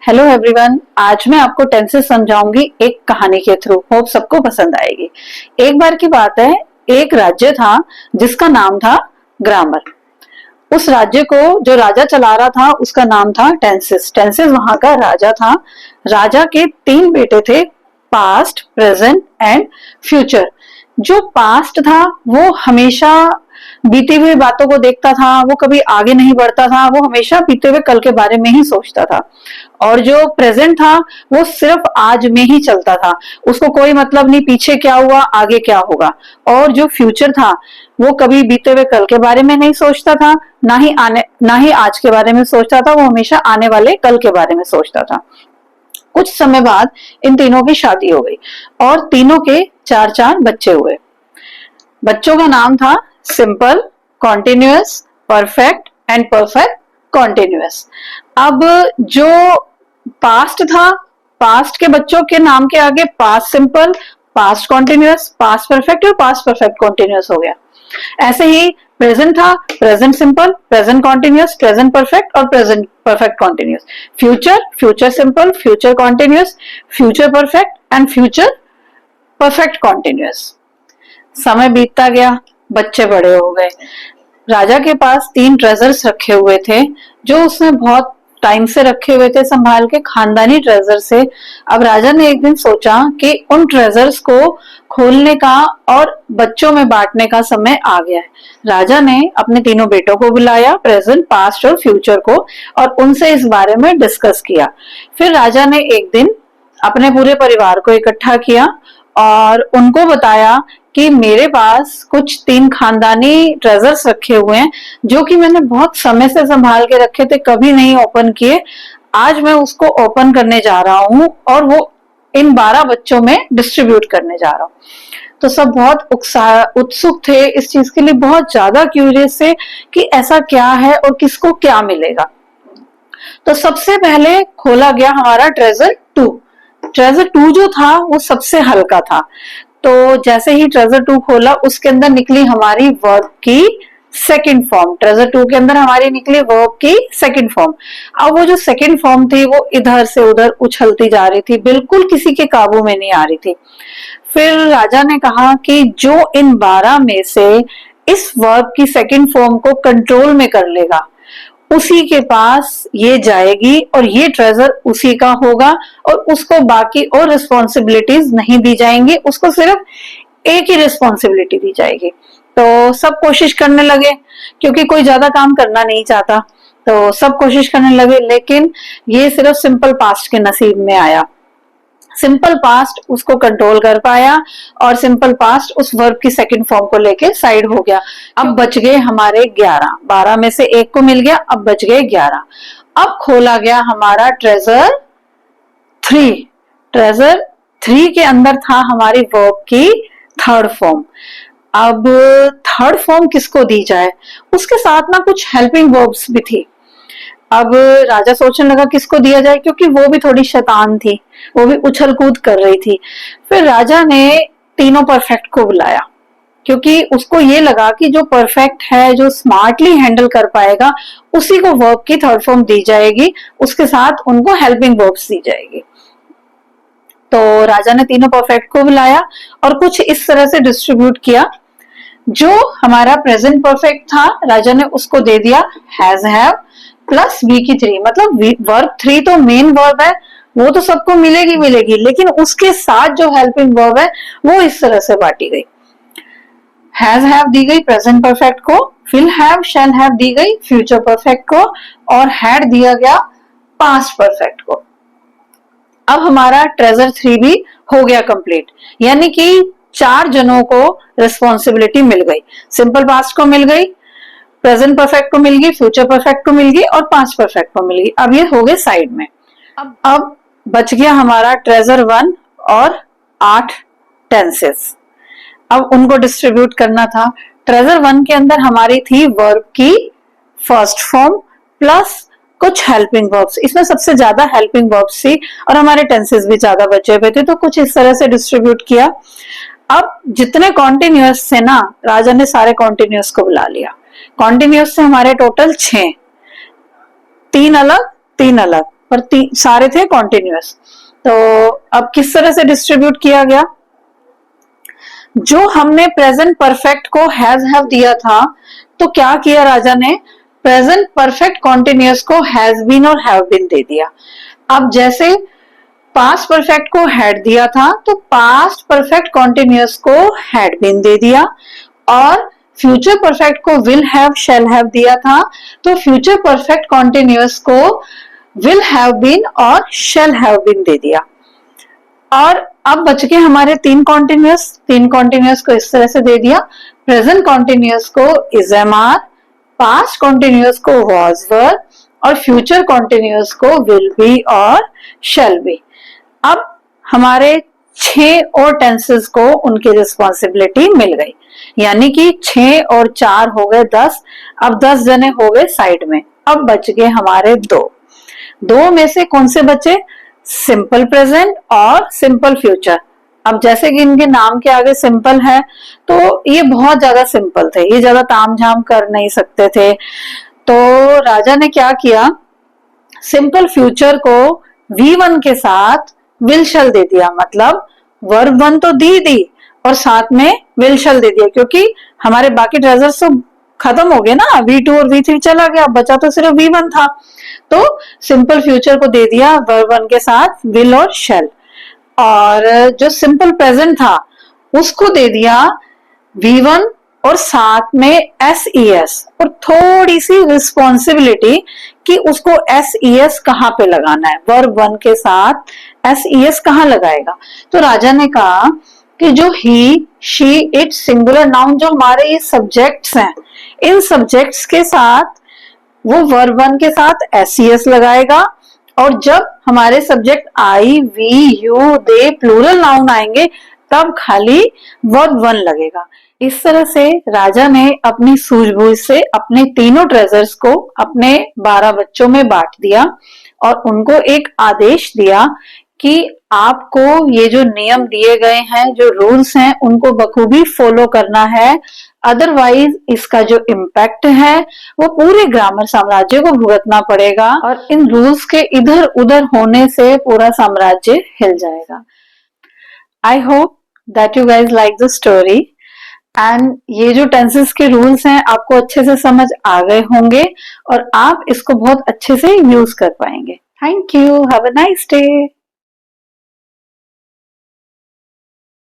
Hello everyone, आज मैं आपको टेंसेस समझाऊंगी एक कहानी के थ्रू। होप सबको पसंद आएगी। एक बार की बात है, एक राज्य था जिसका नाम था ग्रामर। उस राज्य को जो राजा चला रहा था उसका नाम था टेंसेस। टेंसेस वहां का राजा था। राजा के 3 बेटे थे, पास्ट, प्रेजेंट एंड फ्यूचर। जो पास्ट था वो हमेशा बीती हुई बातों को देखता था, वो कभी आगे नहीं बढ़ता था, वो हमेशा बीते हुए कल के बारे में ही सोचता था। और जो प्रेजेंट था वो सिर्फ आज में ही चलता था, उसको कोई मतलब नहीं पीछे क्या हुआ आगे क्या होगा। और जो फ्यूचर था वो कभी बीते हुए कल के बारे में नहीं सोचता था, ना ही आज के बारे में सोचता था, वो हमेशा आने वाले कल के बारे में सोचता था। कुछ समय बाद इन तीनों की शादी हो गई और तीनों के 4 बच्चे हुए। बच्चों का नाम था simple, continuous, perfect and perfect continuous. अब जो पास्ट था, पास्ट के बच्चों के नाम के आगे past simple, past continuous, past perfect और पास्ट परफेक्ट कॉन्टिन्यूअस हो गया। ऐसे ही प्रेजेंट था, present simple, present continuous, present perfect और present perfect continuous. Future, future simple, future continuous, future perfect and future perfect continuous. समय बीतता गया, बच्चे बड़े हो गए। राजा के पास 3 ट्रेजर्स रखे हुए थे जो उसने बहुत टाइम से रखे हुए थे संभाल के, खानदानी ट्रेजर से। अब राजा ने एक दिन सोचा कि उन ट्रेजर्स को खोलने का और बच्चों में बांटने का समय आ गया है। राजा ने अपने तीनों बेटों को बुलाया, प्रेजेंट, पास्ट और फ्यूचर को, और उनसे इस बारे में डिस्कस किया। फिर राजा ने एक दिन अपने पूरे परिवार को इकट्ठा किया और उनको बताया कि मेरे पास कुछ 3 खानदानी ट्रेजर्स रखे हुए हैं जो कि मैंने बहुत समय से संभाल के रखे थे, कभी नहीं ओपन किए। आज मैं उसको ओपन करने जा रहा हूँ और वो इन 12 बच्चों में डिस्ट्रीब्यूट करने जा रहा हूँ। तो सब बहुत उत्सुक थे इस चीज के लिए, बहुत ज्यादा क्यूरियस थे कि ऐसा क्या है और किसको क्या मिलेगा। तो सबसे पहले खोला गया हमारा ट्रेजर 2। ट्रेजर 2 जो था वो सबसे हल्का था। तो जैसे ही ट्रेजर 2 खोला उसके अंदर निकली हमारी वर्ब की सेकंड फॉर्म। ट्रेजर 2 के अंदर हमारी निकली वर्ब की सेकंड फॉर्म। अब वो जो सेकंड फॉर्म थी वो इधर से उधर उछलती जा रही थी, बिल्कुल किसी के काबू में नहीं आ रही थी। फिर राजा ने कहा कि जो इन 12 में से इस वर्ब की सेकंड फॉर्म को कंट्रोल में कर लेगा उसी के पास ये जाएगी और ये ट्रेजर उसी का होगा और उसको बाकी और रिस्पॉन्सिबिलिटीज नहीं दी जाएंगी, उसको सिर्फ एक ही रिस्पॉन्सिबिलिटी दी जाएगी। तो सब कोशिश करने लगे क्योंकि कोई ज्यादा काम करना नहीं चाहता, तो सब कोशिश करने लगे, लेकिन ये सिर्फ सिंपल पास्ट के नसीब में आया। सिंपल पास्ट उसको कंट्रोल कर पाया और सिंपल पास्ट उस वर्ब की सेकंड फॉर्म को लेके साइड हो गया। अब बच गए हमारे 11, 12 में से एक को मिल गया, अब बच गए 11। अब खोला गया हमारा ट्रेजर 3। ट्रेजर 3 के अंदर था हमारी वर्ब की थर्ड फॉर्म। अब थर्ड फॉर्म किसको दी जाए, उसके साथ ना कुछ हेल्पिंग वर्ब्स भी थी। अब राजा सोचने लगा किसको दिया जाए, क्योंकि वो भी थोड़ी शैतान थी, वो भी उछल कूद कर रही थी। फिर राजा ने तीनों परफेक्ट को बुलाया क्योंकि उसको ये लगा कि जो परफेक्ट है, जो स्मार्टली हैंडल कर पाएगा, उसी को वर्ब की थर्ड फॉर्म दी जाएगी, उसके साथ उनको हेल्पिंग वर्ब्स दी जाएगी। तो राजा ने तीनों परफेक्ट को बुलाया और कुछ इस तरह से डिस्ट्रीब्यूट किया। जो हमारा प्रेजेंट परफेक्ट था राजा ने उसको दे दिया हैज हैव प्लस वी की 3, मतलब वर्ब 3 तो मेन वर्ब है, वो तो सबको मिलेगी मिलेगी, लेकिन उसके साथ जो हेल्पिंग वर्ब है वो इस तरह से बांटी गई। हैज हैव दी गई प्रेजेंट परफेक्ट को, will have shall have the गई फ्यूचर परफेक्ट को और हैड दिया गया पास्ट परफेक्ट को। अब हमारा ट्रेजर 3 भी हो गया कंप्लीट, यानी कि 4 जनों को रिस्पॉन्सिबिलिटी मिल गई। सिंपल पास्ट को मिल गई, प्रेजेंट परफेक्ट को मिल गई, फ्यूचर परफेक्ट को मिल गई और पास्ट परफेक्ट को मिल गई। अब ये हो गए साइड में। अब बच गया हमारा ट्रेजर 1 और 8 टेंसेस। अब उनको डिस्ट्रीब्यूट करना था। ट्रेजर 1 के अंदर हमारी थी वर्ब की फर्स्ट फॉर्म प्लस कुछ हेल्पिंग वर्ब्स। इसमें सबसे ज्यादा हेल्पिंग वर्ब्स थी और हमारे टेंसेस भी ज्यादा बचे हुए थे, तो कुछ इस तरह से डिस्ट्रीब्यूट किया। अब जितने कॉन्टिन्यूअस थे ना, राजा ने सारे कॉन्टिन्यूअस को बुला लिया। कॉन्टिन्यूअस से हमारे टोटल 6, 3 अलग 3 अलग, पर सारे थे कॉन्टिन्यूअस। तो अब किस तरह से डिस्ट्रीब्यूट किया गया? जो हमने प्रेजेंट परफेक्ट को हैज हैव दिया था, तो क्या किया राजा ने? प्रेजेंट परफेक्ट कॉन्टिन्यूअस को हैज बीन और हैव बीन दे दिया। अब जैसे पास्ट परफेक्ट को हैड दिया था, तो पास्ट परफेक्ट कॉन्टिन्यूअस को हैड बीन दे दिया, और फ्यूचर परफेक्ट को विल हैव शैल हैव दिया था, तो फ्यूचर परफेक्ट कॉन्टिन्यूअस को विल हैव बीन और शैल हैव बीन दे दिया। और अब बच गए हमारे तीन कॉन्टिन्यूअस को इस तरह से दे दिया। प्रेजेंट कॉन्टिन्यूअस को is am are, past continuous को वाज वर, और फ्यूचर कॉन्टिन्यूअस को विल बी और शैल बी। अब हमारे 6 और टेंसेस को उनकी रिस्पॉन्सिबिलिटी मिल गई, यानी कि 6 और 4 हो गए 10। अब 10 जने हो गए साइड में। अब बच गए हमारे 2 में से कौन से बचे? सिंपल प्रेजेंट और सिंपल फ्यूचर। अब जैसे कि इनके नाम के आगे सिंपल है, तो ये बहुत ज्यादा सिंपल थे, ये ज्यादा तामझाम कर नहीं सकते थे। तो राजा ने क्या किया? सिंपल फ्यूचर को V1 के साथ विल शैल दे दिया, मतलब वर्ब 1 तो दी और साथ में विल शैल दे दिया, क्योंकि हमारे बाकी ट्रेजर्स तो खत्म हो गए ना, V2 और V3 चला गया, बचा तो सिर्फ V1 था। तो सिंपल फ्यूचर को दे दिया वर्ब 1 के साथ विल और शैल, और जो सिंपल प्रेजेंट था उसको दे दिया V1 और साथ में SES, और थोड़ी सी रिस्पॉन्सिबिलिटी कि उसको SES कहाँ पे लगाना है, वर्ब 1 के साथ SES कहाँ लगाएगा। तो राजा ने कहा कि जो ही, शी, इट, सिंगुलर नाउन जो हमारे ये सब्जेक्ट्स हैं, इन सब्जेक्ट्स के साथ वो वर्ब 1 के साथ SES लगाएगा, और जब हमारे subject I, we, you, they, plural noun आएंगे तब खाली वर्ब 1 लगेगा। इस तरह से राजा ने अपनी सूझबूझ से अपने तीनों ट्रेजर्स को अपने 12 बच्चों में बांट दिया, और उनको एक आदेश दिया कि आपको ये जो नियम दिए गए हैं, जो रूल्स हैं, उनको बखूबी फॉलो करना है, अदरवाइज इसका जो इम्पैक्ट है वो पूरे ग्रामर साम्राज्य को भुगतना पड़ेगा, और इन रूल्स के इधर उधर होने से पूरा साम्राज्य हिल जाएगा। I hope that you guys like the story, and ये जो टेंसेस के रूल्स हैं आपको अच्छे से समझ आ गए होंगे, और आप इसको बहुत अच्छे से यूज कर पाएंगे। Thank you, have a nice day.